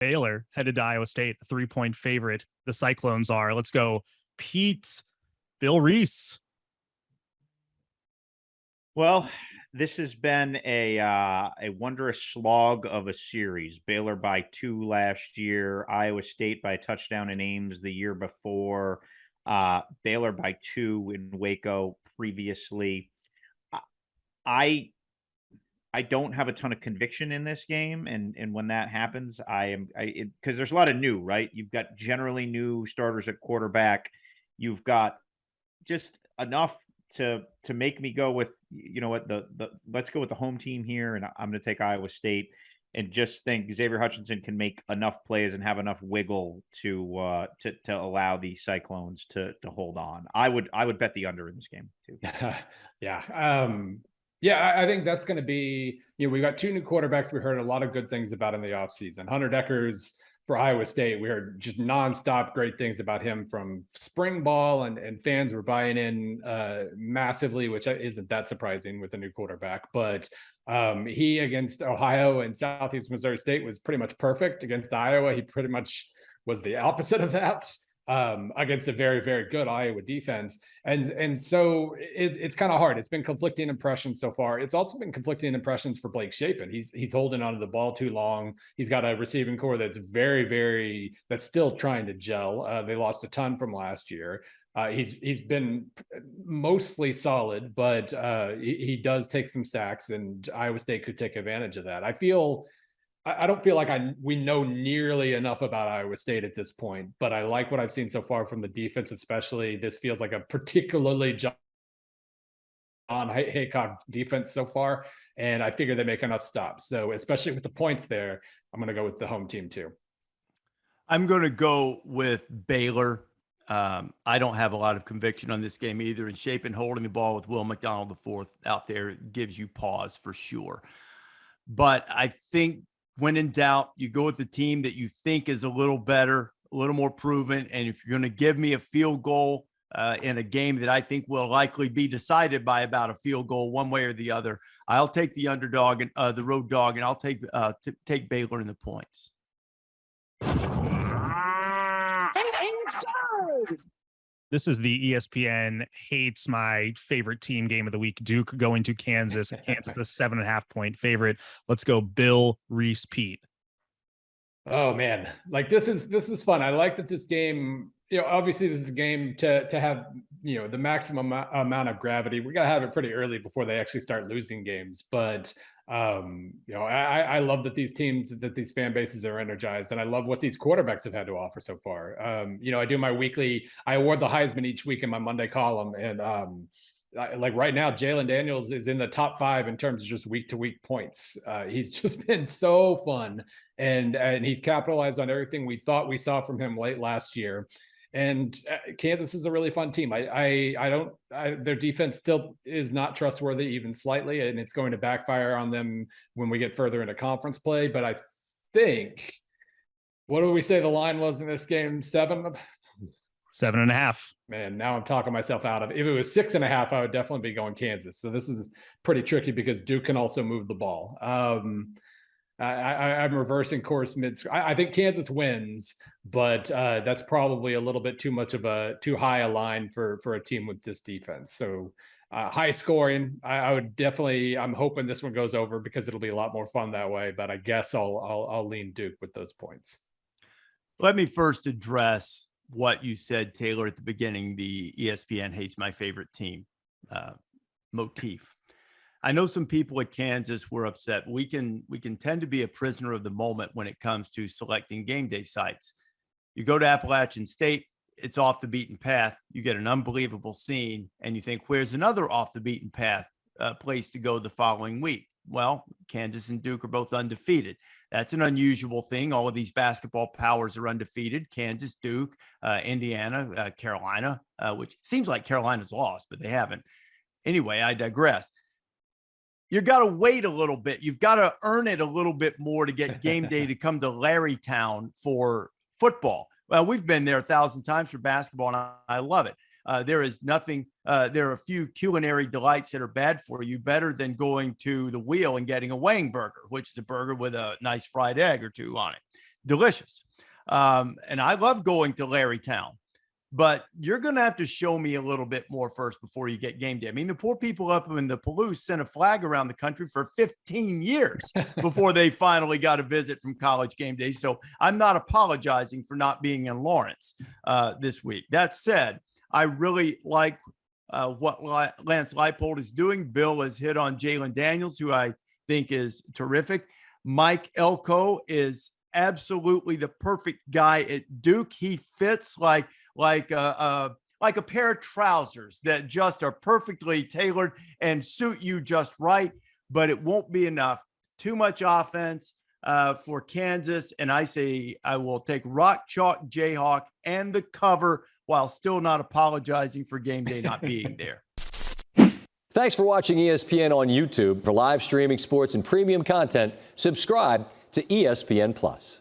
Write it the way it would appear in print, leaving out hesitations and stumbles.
Baylor headed to Iowa State, a 3-point favorite. The Cyclones are. Let's go, Pete. Bill Reese. Well, this has been a wondrous slog of a series. Baylor by 2 last year, Iowa State by a touchdown in Ames the year before, Baylor by 2 in Waco previously. I I don't have a ton of conviction in this game, and when that happens, because there's a lot of new, right? You've got generally new starters at quarterback. You've got just enough to make me go with, you know what, the let's go with the home team here, and I'm going to take Iowa State, and just think Xavier Hutchinson can make enough plays and have enough wiggle to allow the Cyclones to hold on. I would bet the under in this game too. Yeah. I think that's going to be, we got 2 new quarterbacks we heard a lot of good things about in the offseason. Hunter Deckers for Iowa State, we heard just nonstop great things about him from spring ball, and fans were buying in massively, which isn't that surprising with a new quarterback. But he against Ohio and Southeast Missouri State was pretty much perfect. Against Iowa, he pretty much was the opposite of that. Against a very, very good Iowa defense. And so it's kind of hard. It's been conflicting impressions so far. It's also been conflicting impressions for Blake Shapen. He's holding onto the ball too long. He's got a receiving core that's that's still trying to gel. They lost a ton from last year. He's been mostly solid, but he does take some sacks, and Iowa State could take advantage of that. I don't feel like we know nearly enough about Iowa State at this point, but I like what I've seen so far from the defense, especially. This feels like a particularly John Haycock defense so far, and I figure they make enough stops. So especially with the points there, I'm going to go with the home team too. I'm going to go with Baylor. I don't have a lot of conviction on this game either, and Shapen holding the ball with Will McDonald IV out there gives you pause for sure. But I think when in doubt, you go with the team that you think is a little better, a little more proven. And if you're going to give me a field goal in a game that I think will likely be decided by about a field goal one way or the other, I'll take the underdog and the road dog, and I'll take Baylor in the points. This is the ESPN hates my favorite team game of the week. Duke going to Kansas. Kansas a 7.5-point favorite. Let's go, Bill, Reese, Pete. Oh man, like this is fun. I like that this game, obviously this is a game to have, the maximum amount of gravity. We got to have it pretty early before they actually start losing games. But I love that these teams, that these fan bases are energized, and I love what these quarterbacks have had to offer so far. I do my weekly, I award the Heisman each week in my Monday column, and like right now, Jalen Daniels is in the top 5 in terms of just week to week points. He's just been so fun, and he's capitalized on everything we thought we saw from him late last year. And Kansas is a really fun team. Their defense still is not trustworthy, even slightly, and it's going to backfire on them when we get further into conference play. But I think, what do we say the line was in this game? 7? 7.5. Man, now I'm talking myself out of it. If it was 6.5, I would definitely be going Kansas. So this is pretty tricky because Duke can also move the ball. I'm reversing course I think Kansas wins, but that's probably a little bit too high a line for a team with this defense. So high scoring. I'm hoping this one goes over because it'll be a lot more fun that way. But I guess I'll lean Duke with those points. Let me first address what you said, Taylor, at the beginning. The ESPN hates my favorite team motif. I know some people at Kansas were upset. We can tend to be a prisoner of the moment when it comes to selecting game day sites. You go to Appalachian State, it's off the beaten path. You get an unbelievable scene, and you think, where's another off the beaten path place to go the following week? Well, Kansas and Duke are both undefeated. That's an unusual thing. All of these basketball powers are undefeated. Kansas, Duke, Indiana, Carolina, which seems like Carolina's lost, but they haven't. Anyway, I digress. You got to wait a little bit. You've got to earn it a little bit more to get game day to come to Larrytown for football. Well, we've been there 1,000 times for basketball, and I love it. There is nothing. There are a few culinary delights that are bad for you, better than going to the Wheel and getting a Wang burger, which is a burger with a nice fried egg or two on it. delicious. And I love going to Larrytown. But you're going to have to show me a little bit more first before you get game day. I mean, the poor people up in the Palouse sent a flag around the country for 15 years before they finally got a visit from College Game Day. So I'm not apologizing for not being in Lawrence this week. That said, I really like what Lance Leipold is doing. Bill has hit on Jalen Daniels, who I think is terrific. Mike Elko is absolutely the perfect guy at Duke. He fits like a pair of trousers that just are perfectly tailored and suit you just right, but it won't be enough. Too much offense for Kansas. And I say I will take Rock Chalk Jayhawk and the cover while still not apologizing for game day not being there. Thanks for watching ESPN on YouTube. For live streaming sports and premium content, subscribe to ESPN+.